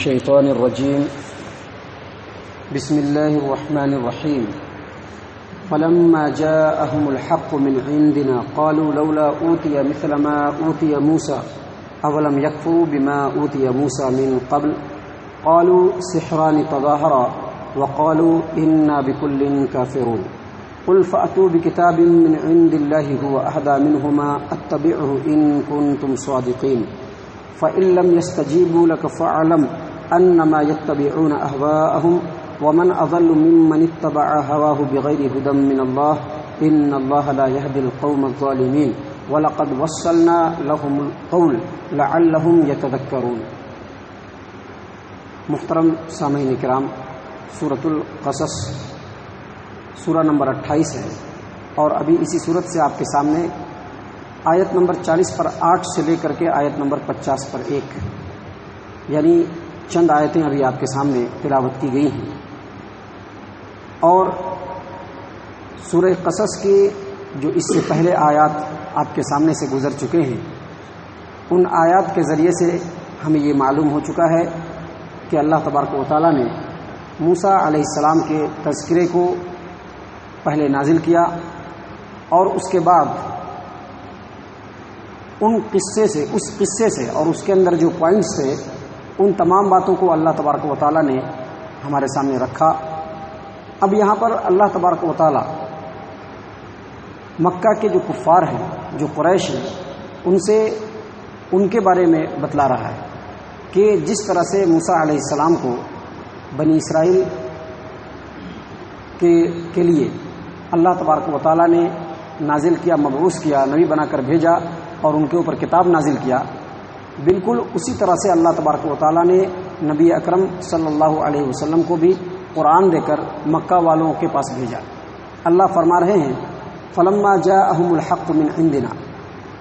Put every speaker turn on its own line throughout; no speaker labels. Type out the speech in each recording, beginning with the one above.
الشيطان الرجيم بسم الله الرحمن الرحيم فلما جاءهم الحق من عندنا قالوا لولا أوتي مثل ما أوتي موسى أولم يكفروا بما أوتي موسى من قبل قالوا سحران تظاهرا وقالوا إنا بكل كافرون قل فأتوا بكتاب من عند الله هو أهدى منهما أتبعه إن كنتم صادقين فإن لم يستجيبوا لك فاعلم أنما يتبعون أهواءهم ومن أضل ممن اتبع هواه بغير هدى من الله إن الله لا يهدي القوم الظالمين وَلَقَدْ وَصَّلْنَا لَهُمُ الْقَوْلَ لَعَلَّهُمْ يَتَذَكَّرُونَ۔ محترم سامعین کرام، سورۃ القصص سورہ نمبر 28 ہے، اور ابھی اسی سورت سے آپ کے سامنے آیت نمبر 40 پر 8 سے لے کر کے آیت نمبر 50 پر 1 یعنی چند آیتیں ابھی آپ کے سامنے تلاوت کی گئی ہیں، اور سورہ قصص کی جو اس سے پہلے آیات آپ کے سامنے سے گزر چکے ہیں، ان آیات کے ذریعے سے ہمیں یہ معلوم ہو چکا ہے کہ اللہ تبارک و تعالیٰ نے موسیٰ علیہ السلام کے تذکرے کو پہلے نازل کیا، اور اس کے بعد اس قصے سے اور اس کے اندر جو پوائنٹس تھے، ان تمام باتوں کو اللہ تبارک و تعالیٰ نے ہمارے سامنے رکھا۔ اب یہاں پر اللہ تبارک و تعالیٰ مکہ کے جو کفار ہیں، جو قریش ہیں، ان کے بارے میں بتلا رہا ہے کہ جس طرح سے موسیٰ علیہ السلام کو بنی اسرائیل کے لیے اللہ تبارک و تعالیٰ نے نازل کیا، مبعوث کیا، نبی بنا کر بھیجا اور ان کے اوپر کتاب نازل کیا، بالکل اسی طرح سے اللہ تبارک و تعالیٰ نے نبی اکرم صلی اللہ علیہ وسلم کو بھی قرآن دے کر مکہ والوں کے پاس بھیجا۔ اللہ فرما رہے ہیں فلما جاءهم الحق من عندنا،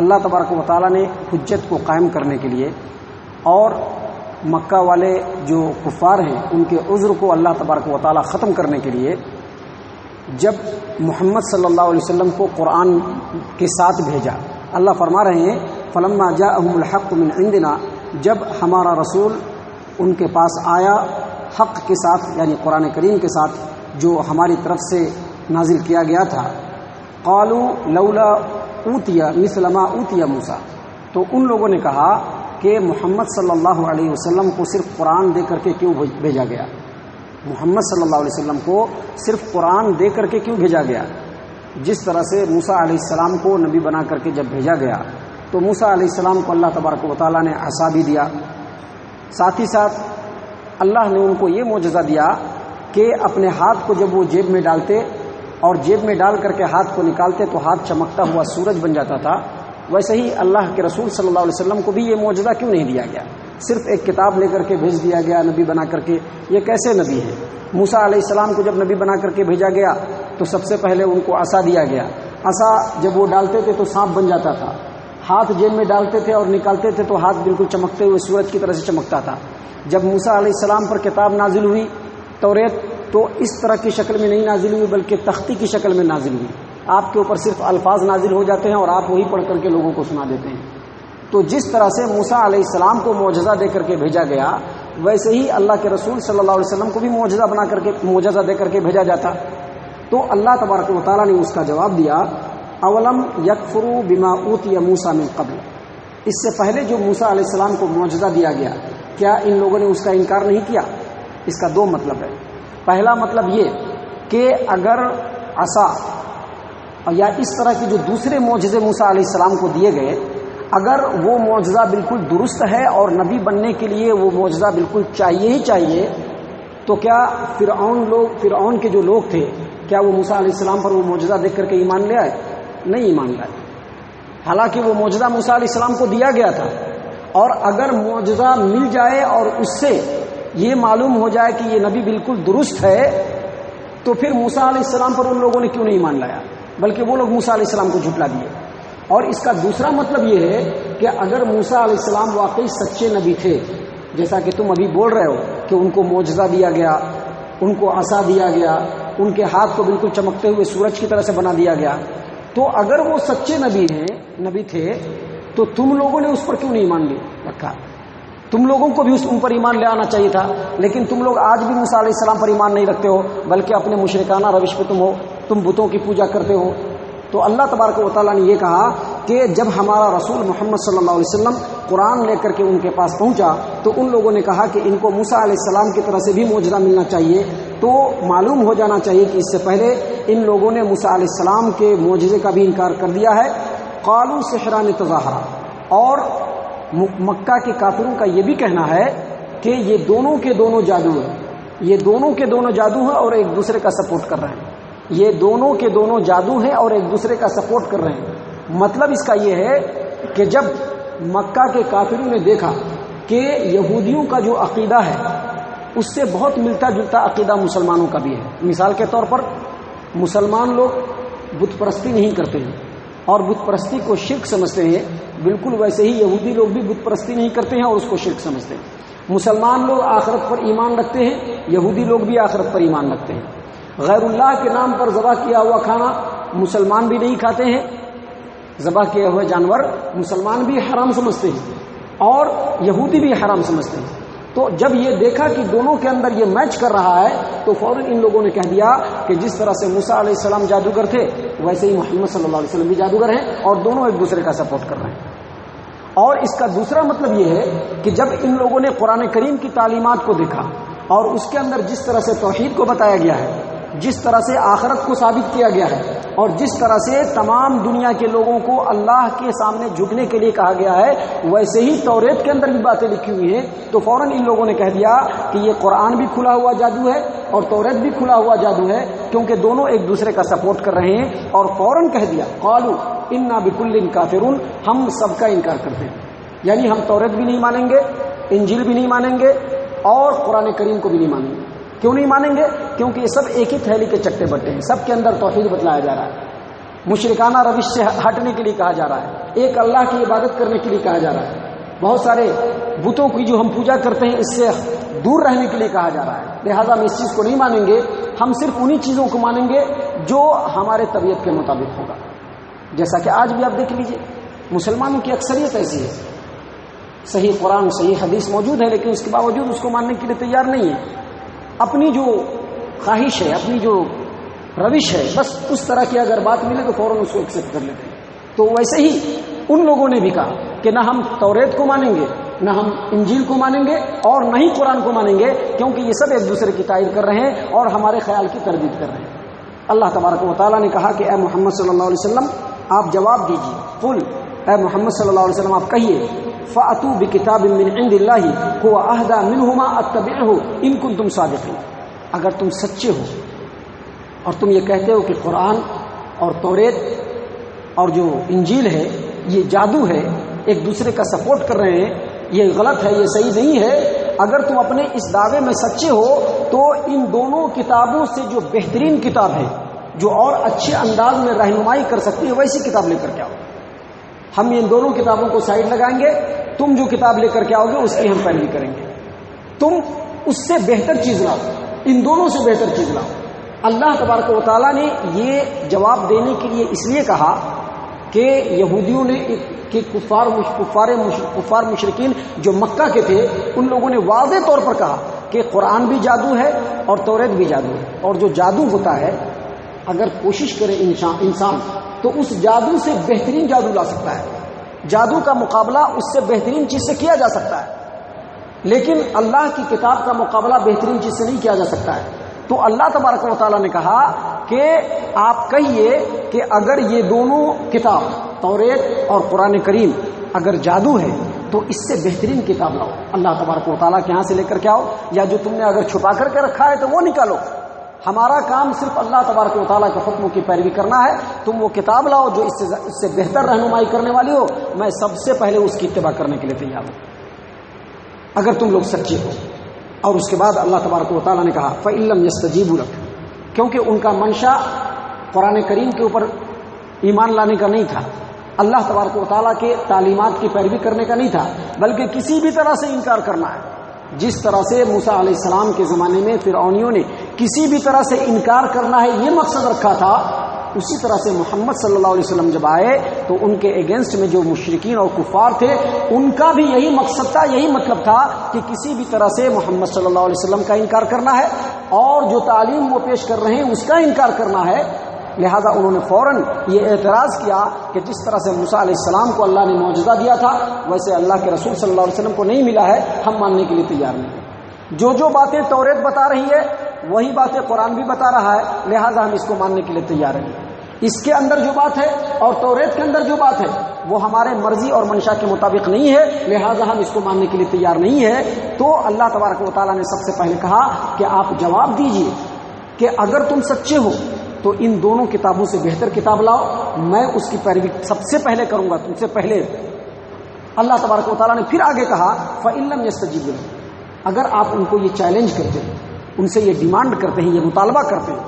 اللہ تبارک و تعالیٰ نے حجت کو قائم کرنے کے لیے اور مکہ والے جو کفار ہیں ان کے عذر کو اللہ تبارک و تعالیٰ ختم کرنے کے لیے جب محمد صلی اللہ علیہ وسلم کو قرآن کے ساتھ بھیجا، اللہ فرما رہے ہیں فلما جاءهم الحق من عندنا، جب ہمارا رسول ان کے پاس آیا حق کے ساتھ، یعنی قرآن کریم کے ساتھ جو ہماری طرف سے نازل کیا گیا تھا، قالوا لولا اوتی مثل ما اوتی موسیٰ، تو ان لوگوں نے کہا کہ محمد صلی اللہ علیہ وسلم کو صرف قرآن دے کر کے کیوں بھیجا گیا؟ محمد صلی اللہ علیہ وسلم کو صرف قرآن دے کر کے کیوں بھیجا گیا؟ جس طرح سے موسیٰ علیہ السلام کو نبی بنا کر کے جب بھیجا گیا تو موسیٰ علیہ السلام کو اللہ تبارک و تعالیٰ نے عصا بھی دیا، ساتھ ہی ساتھ اللہ نے ان کو یہ معجزہ دیا کہ اپنے ہاتھ کو جب وہ جیب میں ڈالتے اور جیب میں ڈال کر کے ہاتھ کو نکالتے تو ہاتھ چمکتا ہوا سورج بن جاتا تھا، ویسے ہی اللہ کے رسول صلی اللہ علیہ وسلم کو بھی یہ معجزہ کیوں نہیں دیا گیا؟ صرف ایک کتاب لے کر کے بھیج دیا گیا نبی بنا کر کے، یہ کیسے نبی ہے؟ موسیٰ علیہ السلام کو جب نبی بنا کر کے بھیجا گیا تو سب سے پہلے ان کو عصا دیا گیا، عصا جب وہ ڈالتے تھے تو سانپ بن جاتا تھا، ہاتھ جیب میں ڈالتے تھے اور نکالتے تھے تو ہاتھ بالکل چمکتے ہوئے سورج کی طرح سے چمکتا تھا۔ جب موسیٰ علیہ السلام پر کتاب نازل ہوئی توریت، تو اس طرح کی شکل میں نہیں نازل ہوئی بلکہ تختی کی شکل میں نازل ہوئی، آپ کے اوپر صرف الفاظ نازل ہو جاتے ہیں اور آپ وہی پڑھ کر کے لوگوں کو سنا دیتے ہیں۔ تو جس طرح سے موسیٰ علیہ السلام کو معجزہ دے کر کے بھیجا گیا، ویسے ہی اللہ کے رسول صلی اللہ علیہ وسلم کو بھی معجزہ دے کر کے بھیجا جاتا۔ تو اللہ تبارک و تعالیٰ نے اس کا جواب دیا اولم یکفروا بما اوتی موسیٰ من قبل، اس سے پہلے جو موسیٰ علیہ السلام کو معجزہ دیا گیا، کیا ان لوگوں نے اس کا انکار نہیں کیا؟ اس کا دو مطلب ہے۔ پہلا مطلب یہ کہ اگر عصا یا اس طرح کی جو دوسرے معجزے موسیٰ علیہ السلام کو دیے گئے، اگر وہ معجزہ بالکل درست ہے اور نبی بننے کے لیے وہ معجزہ بالکل چاہیے ہی چاہیے، تو کیا فرعون کے جو لوگ تھے، کیا وہ موسیٰ علیہ السلام پر وہ معجزہ دیکھ کر کے ایمان لے آئے؟ نہیں ایمان لائے، حالانکہ وہ معجزہ موسیٰ علیہ السلام کو دیا گیا تھا، اور اگر معجزہ مل جائے اور اس سے یہ معلوم ہو جائے کہ یہ نبی بالکل درست ہے، تو پھر موسیٰ علیہ السلام پر ان لوگوں نے کیوں نہیں ایمان لایا، بلکہ وہ لوگ موسیٰ علیہ السلام کو جھٹلا دیے۔ اور اس کا دوسرا مطلب یہ ہے کہ اگر موسیٰ علیہ السلام واقعی سچے نبی تھے، جیسا کہ تم ابھی بول رہے ہو کہ ان کو معجزہ دیا گیا، ان کو عصا دیا گیا، ان کے ہاتھ کو بالکل چمکتے ہوئے سورج کی طرح سے بنا دیا گیا، تو اگر وہ سچے نبی تھے تو تم لوگوں نے اس پر کیوں نہیں ایمان رکھا؟ تم لوگوں کو بھی ان پر ایمان لے آنا چاہیے تھا، لیکن تم لوگ آج بھی موسیٰ علیہ السلام پر ایمان نہیں رکھتے ہو، بلکہ اپنے مشرکانہ روش پہ تم بتوں کی پوجا کرتے ہو۔ تو اللہ تبارک و تعالیٰ نے یہ کہا کہ جب ہمارا رسول محمد صلی اللہ علیہ وسلم قرآن لے کر کے ان کے پاس پہنچا تو ان لوگوں نے کہا کہ ان کو موسیٰ علیہ السلام کی طرح سے بھی معجزہ ملنا چاہیے۔ تو معلوم ہو جانا چاہیے کہ اس سے پہلے ان لوگوں نے موسیٰ علیہ السلام کے معجزے کا بھی انکار کر دیا ہے۔ قالوا سحران تظاہرا، اور مکہ کے کافروں کا یہ بھی کہنا ہے کہ یہ دونوں کے دونوں جادو ہیں، یہ دونوں کے دونوں جادو ہیں اور ایک دوسرے کا سپورٹ کر رہے ہیں، یہ دونوں کے دونوں جادو ہیں اور ایک دوسرے کا سپورٹ کر رہے ہیں۔ مطلب اس کا یہ ہے کہ جب مکہ کے کافروں نے دیکھا کہ یہودیوں کا جو عقیدہ ہے اس سے بہت ملتا جلتا عقیدہ مسلمانوں کا بھی ہے، مثال کے طور پر مسلمان لوگ بت پرستی نہیں کرتے ہیں اور بت پرستی کو شرک سمجھتے ہیں، بالکل ویسے ہی یہودی لوگ بھی بت پرستی نہیں کرتے ہیں اور اس کو شرک سمجھتے ہیں۔ مسلمان لوگ آخرت پر ایمان رکھتے ہیں، یہودی لوگ بھی آخرت پر ایمان رکھتے ہیں۔ غیر اللہ کے نام پر ذبح کیا ہوا کھانا مسلمان بھی نہیں کھاتے ہیں، ذبح کیے ہوئے جانور مسلمان بھی حرام سمجھتے ہیں اور یہودی بھی حرام سمجھتے ہیں۔ تو جب یہ دیکھا کہ دونوں کے اندر یہ میچ کر رہا ہے تو فوراً ان لوگوں نے کہہ دیا کہ جس طرح سے موسیٰ علیہ السلام جادوگر تھے ویسے ہی محمد صلی اللہ علیہ وسلم بھی جادوگر ہیں اور دونوں ایک دوسرے کا سپورٹ کر رہے ہیں۔ اور اس کا دوسرا مطلب یہ ہے کہ جب ان لوگوں نے قرآن کریم کی تعلیمات کو دیکھا اور اس کے اندر جس طرح سے توحید کو بتایا گیا ہے، جس طرح سے آخرت کو ثابت کیا گیا ہے اور جس طرح سے تمام دنیا کے لوگوں کو اللہ کے سامنے جھکنے کے لیے کہا گیا ہے، ویسے ہی توریت کے اندر بھی باتیں لکھی ہوئی ہیں، تو فوراً ان لوگوں نے کہہ دیا کہ یہ قرآن بھی کھلا ہوا جادو ہے اور توریت بھی کھلا ہوا جادو ہے، کیونکہ دونوں ایک دوسرے کا سپورٹ کر رہے ہیں۔ اور فوراً کہہ دیا قالوا انا بکل کافرون، ہم سب کا انکار کرتے ہیں، یعنی ہم توریت بھی نہیں مانیں گے، انجیل بھی نہیں مانیں گے اور قرآن کریم کو بھی نہیں مانیں گے۔ کیوں نہیں مانیں گے؟ کیونکہ یہ سب ایک ہی تھیلی کے چٹے بٹے ہیں، سب کے اندر توحید بتلایا جا رہا ہے، مشرکانہ روش سے ہٹنے کے لیے کہا جا رہا ہے، ایک اللہ کی عبادت کرنے کے لیے کہا جا رہا ہے، بہت سارے بتوں کی جو ہم پوجا کرتے ہیں اس سے دور رہنے کے لیے کہا جا رہا ہے۔ لہذا ہم اس چیز کو نہیں مانیں گے، ہم صرف انہی چیزوں کو مانیں گے جو ہمارے طبیعت کے مطابق ہوگا۔ جیسا کہ آج بھی آپ دیکھ لیجئے مسلمانوں کی اکثریت ایسی ہے، صحیح قرآن صحیح حدیث موجود ہے لیکن اس کے باوجود اس کو ماننے کے لیے تیار نہیں ہے، اپنی جو خواہش ہے، اپنی جو روش ہے، بس اس طرح کی اگر بات ملے تو فوراً اس کو ایکسیپٹ کر لیتے ہیں۔ تو ویسے ہی ان لوگوں نے بھی کہا کہ نہ ہم توریت کو مانیں گے، نہ ہم انجیل کو مانیں گے اور نہ ہی قرآن کو مانیں گے، کیونکہ یہ سب ایک دوسرے کی تائید کر رہے ہیں اور ہمارے خیال کی تردید کر رہے ہیں۔ اللہ تبارک و تعالیٰ نے کہا کہ اے محمد صلی اللہ علیہ وسلم آپ جواب دیجیے، قل اے محمد صلی اللہ علیہ وسلم آپ کہیے فَأْتُوا بِكِتَابٍ مِّنْ عِندِ اللَّهِ هُوَ أَهْدَىٰ مِنْهُمَا أَتَّبِعْهُ إِن كُنتُمْ صَادِقِينَ، اگر تم سچے ہو اور تم یہ کہتے ہو کہ قرآن اور توریت اور جو انجیل ہے یہ جادو ہے، ایک دوسرے کا سپورٹ کر رہے ہیں، یہ غلط ہے، یہ صحیح نہیں ہے، اگر تم اپنے اس دعوے میں سچے ہو تو ان دونوں کتابوں سے جو بہترین کتاب ہے جو اور اچھے انداز میں رہنمائی کر سکتی ہے ویسی کتاب لے کر کے آؤ۔ ہم ان دونوں کتابوں کو سائڈ لگائیں گے، تم جو کتاب لے کر کے آؤ گے اس کی ہم پیروی کریں گے، تم اس سے بہتر چیز لاؤ، ان دونوں سے بہتر چیز لاؤ۔ اللہ تبارک و تعالیٰ نے یہ جواب دینے کے لیے اس لیے کہا کہ یہودیوں نے کہ کفار مشرکین جو مکہ کے تھے ان لوگوں نے واضح طور پر کہا کہ قرآن بھی جادو ہے اور توریت بھی جادو ہے، اور جو جادو ہوتا ہے اگر کوشش کرے انسان تو اس جادو سے بہترین جادو لا سکتا ہے، جادو کا مقابلہ اس سے بہترین چیز سے کیا جا سکتا ہے، لیکن اللہ کی کتاب کا مقابلہ بہترین چیز سے نہیں کیا جا سکتا ہے۔ تو اللہ تبارک و تعالیٰ نے کہا کہ آپ کہیے کہ اگر یہ دونوں کتاب توریت اور قرآن کریم اگر جادو ہے تو اس سے بہترین کتاب لاؤ، اللہ تبارک و تعالیٰ کے یہاں سے لے کر کے آؤ، یا جو تم نے اگر چھپا کر کے رکھا ہے تو وہ نکالو۔ ہمارا کام صرف اللہ تبارک و تعالیٰ کے حکموں کی پیروی کرنا ہے، تم وہ کتاب لاؤ جو اس سے بہتر رہنمائی کرنے والی ہو، میں سب سے پہلے اس کی اتباع کرنے کے لیے تیار ہوں اگر تم لوگ سچے ہو۔ اور اس کے بعد اللہ تبارک و تعالیٰ نے کہا فَإِن لَّمْ يَسْتَجِيبُوا لَكَ، کیونکہ ان کا منشا قرآن کریم کے اوپر ایمان لانے کا نہیں تھا، اللہ تبارک و تعالیٰ کے تعلیمات کی پیروی کرنے کا نہیں تھا، بلکہ کسی بھی طرح سے انکار کرنا ہے۔ جس طرح سے موسیٰ علیہ السلام کے زمانے میں فرعونیوں نے کسی بھی طرح سے انکار کرنا ہے یہ مقصد رکھا تھا، اسی طرح سے محمد صلی اللہ علیہ وسلم جب آئے تو ان کے اگینسٹ میں جو مشرکین اور کفار تھے ان کا بھی یہی مقصد تھا، یہی مطلب تھا کہ کسی بھی طرح سے محمد صلی اللہ علیہ وسلم کا انکار کرنا ہے اور جو تعلیم وہ پیش کر رہے ہیں اس کا انکار کرنا ہے۔ لہذا انہوں نے فوراً یہ اعتراض کیا کہ جس طرح سے موسیٰ علیہ السلام کو اللہ نے معجزہ دیا تھا ویسے اللہ کے رسول صلی اللہ علیہ وسلم کو نہیں ملا ہے، ہم ماننے کے لیے تیار نہیں ہیں۔ جو باتیں توریت بتا رہی ہے وہی باتیں قرآن بھی بتا رہا ہے، لہذا ہم اس کو ماننے کے لیے تیار ہیں۔ اس کے اندر جو بات ہے اور توریت کے اندر جو بات ہے وہ ہمارے مرضی اور منشا کے مطابق نہیں ہے، لہذا ہم اس کو ماننے کے لیے تیار نہیں ہے۔ تو اللہ تبارک و تعالیٰ نے سب سے پہلے کہا کہ آپ جواب دیجئے کہ اگر تم سچے ہو تو ان دونوں کتابوں سے بہتر کتاب لاؤ، میں اس کی پیروی سب سے پہلے کروں گا، تم سے پہلے۔ اللہ تبارک و تعالیٰ نے پھر آگے کہا فَإِن لَّمْ يَسْتَجِيبُوا لَكُمْ، اگر آپ ان کو یہ چیلنج کرتے ہیں، ان سے یہ ڈیمانڈ کرتے ہیں، یہ مطالبہ کرتے ہیں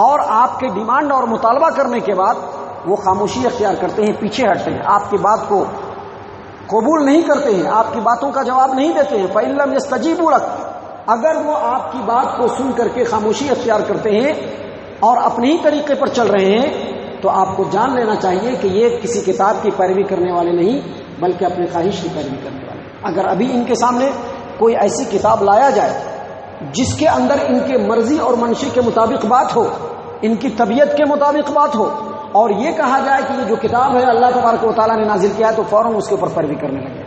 اور آپ کے ڈیمانڈ اور مطالبہ کرنے کے بعد وہ خاموشی اختیار کرتے ہیں، پیچھے ہٹتے ہیں، آپ کی بات کو قبول نہیں کرتے ہیں، آپ کی باتوں کا جواب نہیں دیتے ہیں، فَإِن لَّمْ يَسْتَجِيبُوا لَكُمْ، اگر وہ آپ کی بات کو سن کر کے خاموشی اختیار کرتے ہیں اور اپنے ہی طریقے پر چل رہے ہیں تو آپ کو جان لینا چاہیے کہ یہ کسی کتاب کی پیروی کرنے والے نہیں بلکہ اپنے خواہش کی پیروی کرنے والے۔ اگر ابھی ان کے سامنے کوئی ایسی کتاب لایا جائے جس کے اندر ان کے مرضی اور منشی کے مطابق بات ہو، ان کی طبیعت کے مطابق بات ہو، اور یہ کہا جائے کہ یہ جو کتاب ہے اللہ تبارک و تعالیٰ نے نازل کیا ہے، تو فوراً اس کے اوپر پیروی کرنے لگیں،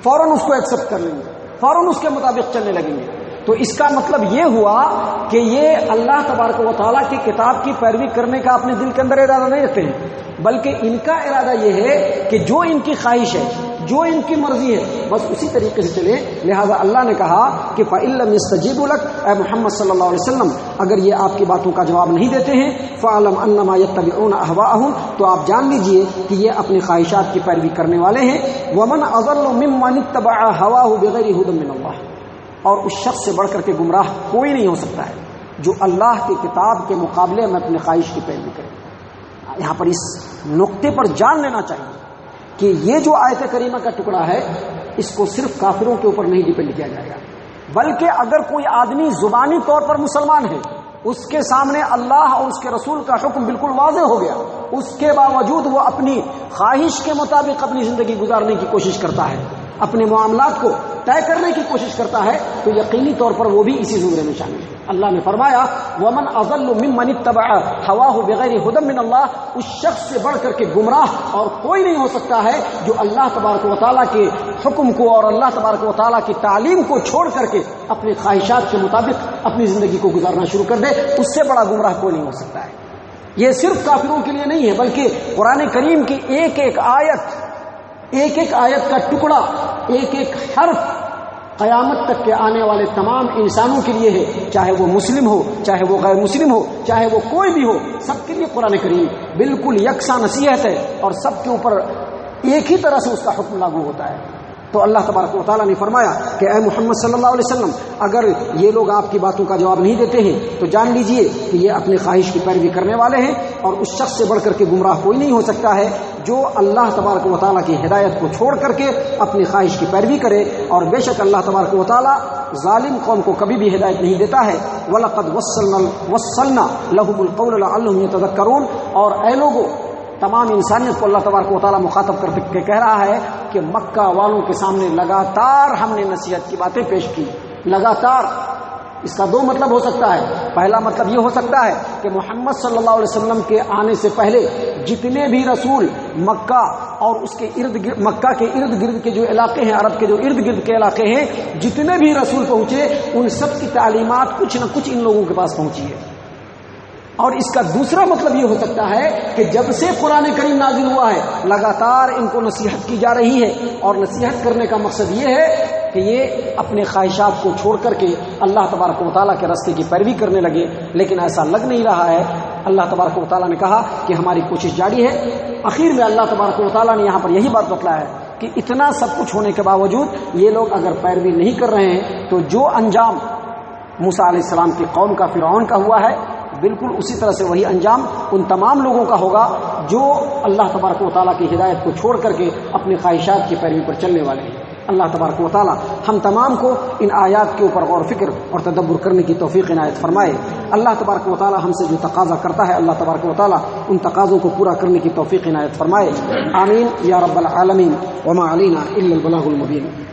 فوراً اس کو ایکسپٹ کر لیں گے، فوراً اس کے مطابق چلنے لگیں گے۔ تو اس کا مطلب یہ ہوا کہ یہ اللہ تبارک و تعالیٰ کی کتاب کی پیروی کرنے کا اپنے دل کے اندر ارادہ نہیں رکھتے ہیں، بلکہ ان کا ارادہ یہ ہے کہ جو ان کی خواہش ہے، جو ان کی مرضی ہے، بس اسی طریقے سے چلے۔ لہذا اللہ نے کہا کہ فَإِن لَّمْ يَسْتَجِيبُوا لَكَ، اے محمد صلی اللہ علیہ وسلم اگر یہ آپ کی باتوں کا جواب نہیں دیتے ہیں، فَاعْلَمْ أَنَّمَا يَتَّبِعُونَ أَهْوَاءَهُمْ، تو آپ جان لیجئے کہ یہ اپنی خواہشات کی پیروی کرنے والے ہیں۔ وَمَنْ أَضَلُّ مِمَّنِ اتَّبَعَ هَوَاهُ بِغَيْرِ هُدًى مِّنَ اللَّهِ، اور اس شخص سے بڑھ کر کے گمراہ کوئی نہیں ہو سکتا ہے جو اللہ کی کتاب کے مقابلے میں اپنے خواہش کی پیروی کرے۔ یہاں پر اس نقطے پر جان لینا چاہیے کہ یہ جو آیت کریمہ کا ٹکڑا ہے اس کو صرف کافروں کے اوپر نہیں ڈیپینڈ کیا جائے گا، بلکہ اگر کوئی آدمی زبانی طور پر مسلمان ہے، اس کے سامنے اللہ اور اس کے رسول کا حکم بالکل واضح ہو گیا، اس کے باوجود وہ اپنی خواہش کے مطابق اپنی زندگی گزارنے کی کوشش کرتا ہے، اپنے معاملات کو طے کرنے کی کوشش کرتا ہے، تو یقینی طور پر وہ بھی اسی زمرے میں شامل ہے۔ اللہ نے فرمایا وَمَنْ أَضَلُّ مِمَّنِ اتَّبَعَ هَوَاهُ بِغَيْرِ هُدًى مِّنَ اللَّهِ، اس شخص سے بڑھ کر کے گمراہ اور کوئی نہیں ہو سکتا ہے جو اللہ تبارک و تعالیٰ کے حکم کو اور اللہ تبارک و تعالیٰ کی تعلیم کو چھوڑ کر کے اپنے خواہشات کے مطابق اپنی زندگی کو گزارنا شروع کر دے، اس سے بڑا گمراہ کوئی نہیں ہو سکتا ہے۔ یہ صرف کافروں کے لیے نہیں ہے بلکہ قرآن کریم کی ایک ایک آیت کا ٹکڑا، ایک ایک حرف قیامت تک کے آنے والے تمام انسانوں کے لیے ہے، چاہے وہ مسلم ہو، چاہے وہ غیر مسلم ہو، چاہے وہ کوئی بھی ہو، سب کے لیے قرآن کریم بالکل یکساں نصیحت ہے اور سب کے اوپر ایک ہی طرح سے اس کا حکم لاگو ہوتا ہے۔ تو اللہ تبارک و تعالیٰ نے فرمایا کہ اے محمد صلی اللہ علیہ وسلم اگر یہ لوگ آپ کی باتوں کا جواب نہیں دیتے ہیں تو جان لیجئے کہ یہ اپنے خواہش کی پیروی کرنے والے ہیں، اور اس شخص سے بڑھ کر کے گمراہ کوئی نہیں ہو سکتا ہے جو اللہ تبارک و تعالیٰ کی ہدایت کو چھوڑ کر کے اپنی خواہش کی پیروی کرے، اور بے شک اللہ تبارک و تعالیٰ ظالم قوم کو کبھی بھی ہدایت نہیں دیتا ہے۔ وَلَقَدْ وَصَّلْنَا لَهُمُ الْقَوْلَ لَعَلَّهُمْ يَتَذَكَّرُونَ، اور اے لوگوں، تمام انسانیت کو اللہ تبارک و تعالیٰ مخاطب کر کے کہہ رہا ہے کہ مکہ والوں کے سامنے لگاتار ہم نے نصیحت کی باتیں پیش کی، لگاتار۔ اس کا دو مطلب ہو سکتا ہے، پہلا مطلب یہ ہو سکتا ہے کہ محمد صلی اللہ علیہ وسلم کے آنے سے پہلے جتنے بھی رسول مکہ اور اس کے مکہ کے ارد گرد کے جو علاقے ہیں، عرب کے جو ارد گرد کے علاقے ہیں، جتنے بھی رسول پہنچے ان سب کی تعلیمات کچھ نہ کچھ ان لوگوں کے پاس پہنچی ہے۔ اور اس کا دوسرا مطلب یہ ہو سکتا ہے کہ جب سے قرآن کریم نازل ہوا ہے لگاتار ان کو نصیحت کی جا رہی ہے، اور نصیحت کرنے کا مقصد یہ ہے کہ یہ اپنے خواہشات کو چھوڑ کر کے اللہ تبارک و تعالیٰ کے راستے کی پیروی کرنے لگے، لیکن ایسا لگ نہیں رہا ہے۔ اللہ تبارک و تعالیٰ نے کہا کہ ہماری کوشش جاری ہے۔ آخر میں اللہ تبارک و تعالیٰ نے یہاں پر یہی بات بتلایا ہے کہ اتنا سب کچھ ہونے کے باوجود یہ لوگ اگر پیروی نہیں کر رہے ہیں تو جو انجام موسیٰ علیہ السلام کی قوم کا فرعون کا ہوا ہے بالکل اسی طرح سے وہی انجام ان تمام لوگوں کا ہوگا جو اللہ تبارک و تعالیٰ کی ہدایت کو چھوڑ کر کے اپنی خواہشات کی پیروی پر چلنے والے ہیں۔ اللہ تبارک و تعالیٰ ہم تمام کو ان آیات کے اوپر غور و فکر اور تدبر کرنے کی توفیق عنایت فرمائے۔ اللہ تبارک و تعالی ہم سے جو تقاضا کرتا ہے اللہ تبارک و تعالی ان تقاضوں کو پورا کرنے کی توفیق عنایت فرمائے. آمین یا رب العالمین. وما علینا الا البلاغ المبین.